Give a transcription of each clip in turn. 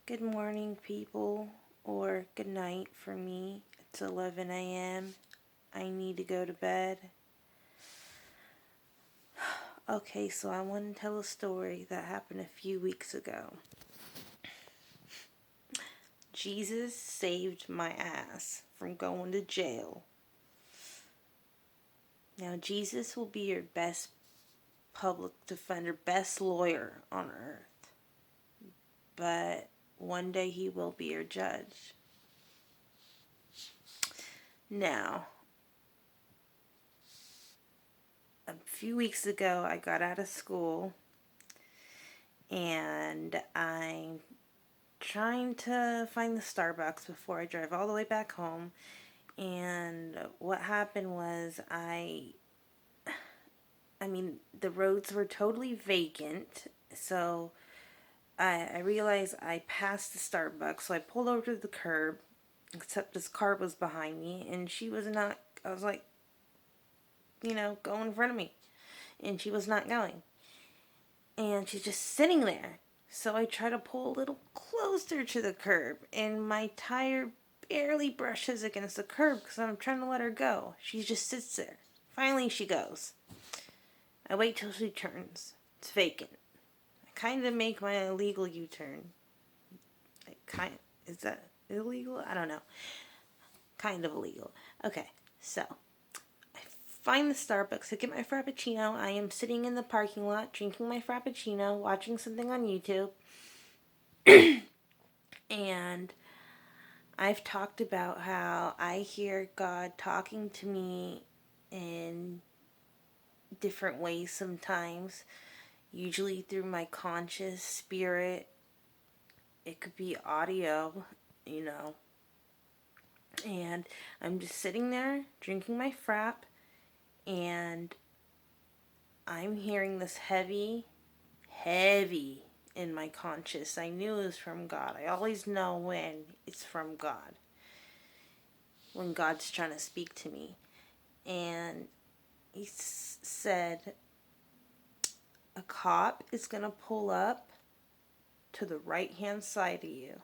Good morning, people, or good night for me. It's 11 a.m. I need to go to bed. Okay, so I want to tell a story that happened a few weeks ago. Jesus saved my ass from going to jail. Now, Jesus will be your best public defender, best lawyer on earth. But one day he will be your judge. Now, a few weeks ago, I got out of school and I'm trying to find the Starbucks before I drive all the way back home. And what happened was the roads were totally vacant. So I realized I passed the Starbucks. So I pulled over to the curb, except this car was behind me. And she was not, I was like, go in front of me. And she was not going. And she's just sitting there. So I try to pull a little closer to the curb, and my tire barely brushes against the curb because I'm trying to let her go. She just sits there. Finally, she goes. I wait till she turns. It's vacant. I kind of make my illegal U-turn. Is that illegal? I don't know. Kind of illegal. Okay, so I find the Starbucks. I get my Frappuccino. I am sitting in the parking lot drinking my Frappuccino, watching something on YouTube. And I've talked about how I hear God talking to me in different ways sometimes, usually through my conscious spirit. It could be audio, And I'm just sitting there drinking my frap, and I'm hearing this heavy in my conscious. I knew it was from God. I always know when it's from God, when God's trying to speak to me. And he said, a cop is going to pull up to the right hand side of you.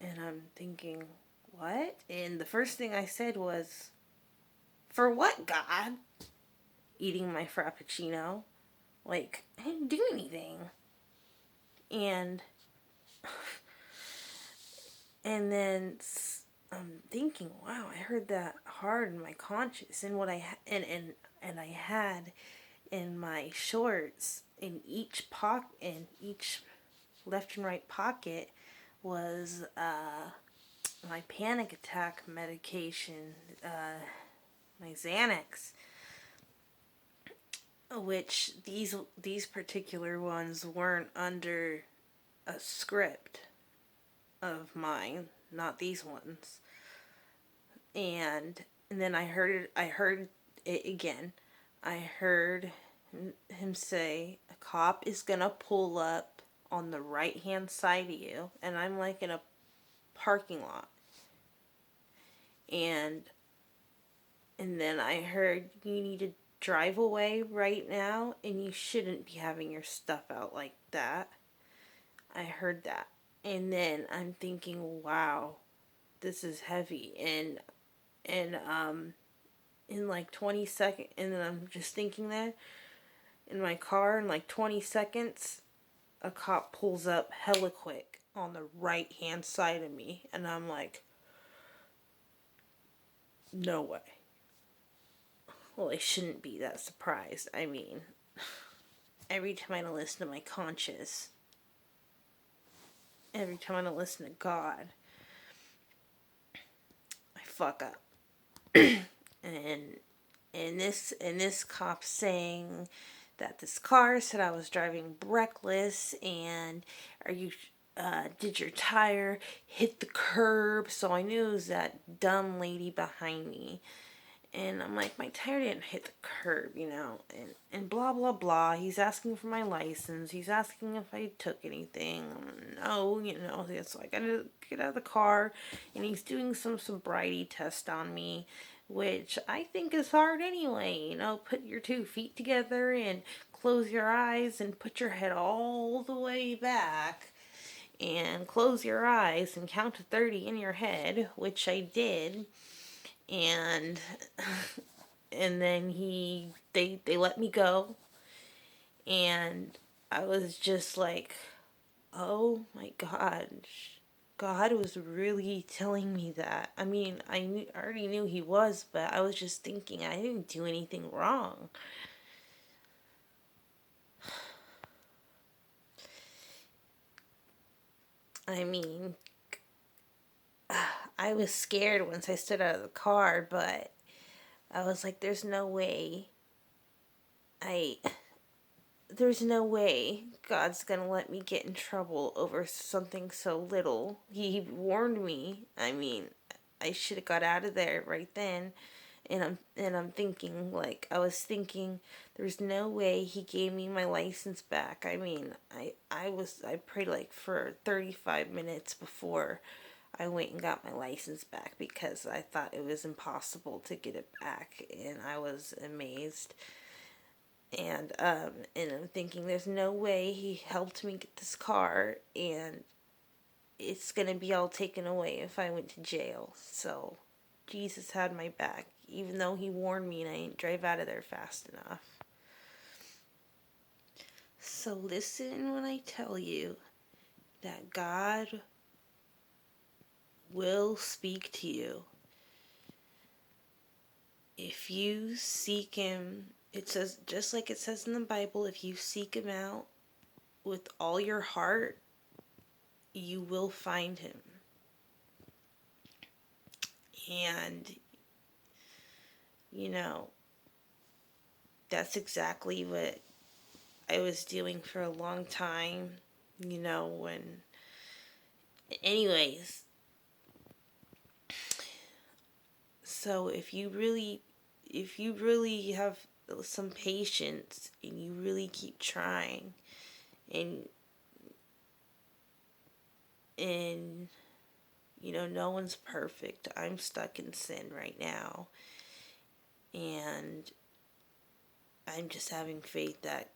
And I'm thinking, what? And the first thing I said was, for what, God? Eating my Frappuccino. Like, I didn't do anything. And then I'm thinking, wow, I heard that hard in my conscience. And what I and I had in my shorts, in each left and right pocket, was my panic attack medication, my Xanax, which these particular ones weren't under a script of mine, not these ones. And then I heard it again. I heard him say, a cop is gonna pull up on the right hand side of you. And I'm like in a parking lot. And then I heard, you need to drive away right now, and you shouldn't be having your stuff out like that. I heard that. And then I'm thinking, wow, this is heavy. And in like 20 seconds, and then I'm just thinking that in my car, in like 20 seconds, a cop pulls up hella quick on the right hand side of me. And I'm like, no way. Well, I shouldn't be that surprised. I mean, every time I listen to my conscience, every time I listen to God, I fuck up. and this cop saying that this car said I was driving reckless, and did your tire hit the curb? So I knew it was that dumb lady behind me. And I'm like, my tire didn't hit the curb, and blah, blah, blah. He's asking for my license. He's asking if I took anything. No, so I gotta get out of the car, and he's doing some sobriety test on me, which I think is hard anyway. Put your 2 feet together and close your eyes and put your head all the way back and close your eyes and count to 30 in your head, which I did. And and then they let me go, and I was just like, oh my gosh, God was really telling me that. I mean, I already knew he was, but I was just thinking I didn't do anything wrong. I mean, I was scared once I stood out of the car, but I was like, I there's no way God's gonna let me get in trouble over something so little. He warned me. I mean, I should have got out of there right then. And I'm thinking, like, I was thinking, there's no way he gave me my license back. I mean, I prayed like for 35 minutes before I went and got my license back, because I thought it was impossible to get it back, and I was amazed. And I'm thinking, there's no way he helped me get this car, and it's gonna be all taken away if I went to jail. So Jesus had my back, even though he warned me and I didn't drive out of there fast enough. So listen when I tell you that God will speak to you. If you seek him, it says, just like it says in the Bible, if you seek him out with all your heart, you will find him. And, you know, that's exactly what I was doing for a long time, anyways. So if you really have some patience and you really keep trying, and and no one's perfect. I'm stuck in sin right now, and I'm just having faith that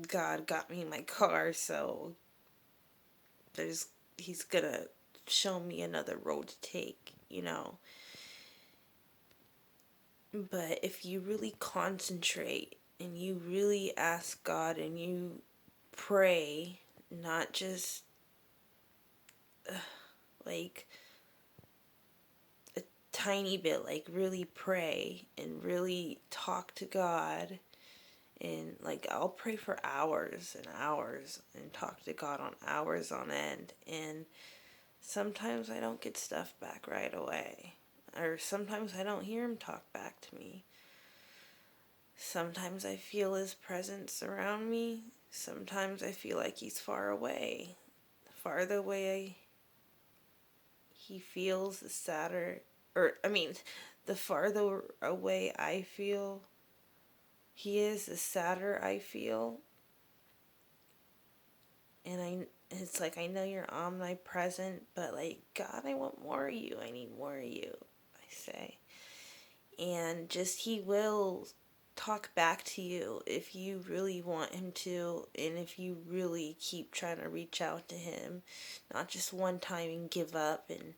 God got me in my car, so he's gonna show me another road to take. But if you really concentrate and you really ask God and you pray, not just like a tiny bit, like really pray and really talk to God, and like I'll pray for hours and hours and talk to God on hours on end, and sometimes I don't get stuff back right away, or sometimes I don't hear him talk back to me. Sometimes I feel his presence around me. Sometimes I feel like he's far away. The farther away he feels, the sadder, the farther away I feel he is, the sadder I feel. And it's like, I know you're omnipresent, but like, God, I want more of you. I need more of you, I say. And just, he will talk back to you if you really want him to, and if you really keep trying to reach out to him, not just one time and give up and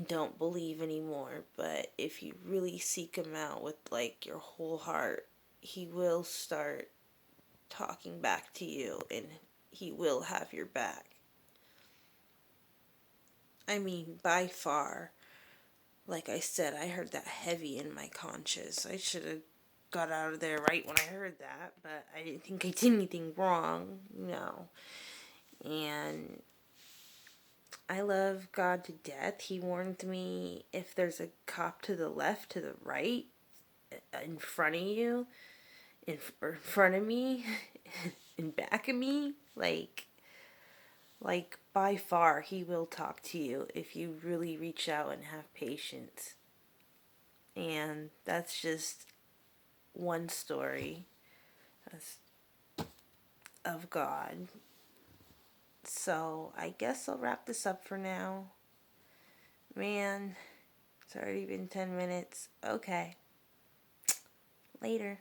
don't believe anymore, but if you really seek him out with like your whole heart, he will start talking back to you, and he will have your back. I mean, by far. Like I said, I heard that heavy in my conscience. I should have got out of there right when I heard that, but I didn't think I did anything wrong, And I love God to death. He warned me, if there's a cop to the left, to the right, in front of you, in front of me, in back of me, like by far, he will talk to you if you really reach out and have patience. And that's just one story of God. So I guess I'll wrap this up for now. Man, it's already been 10 minutes. Okay. Later.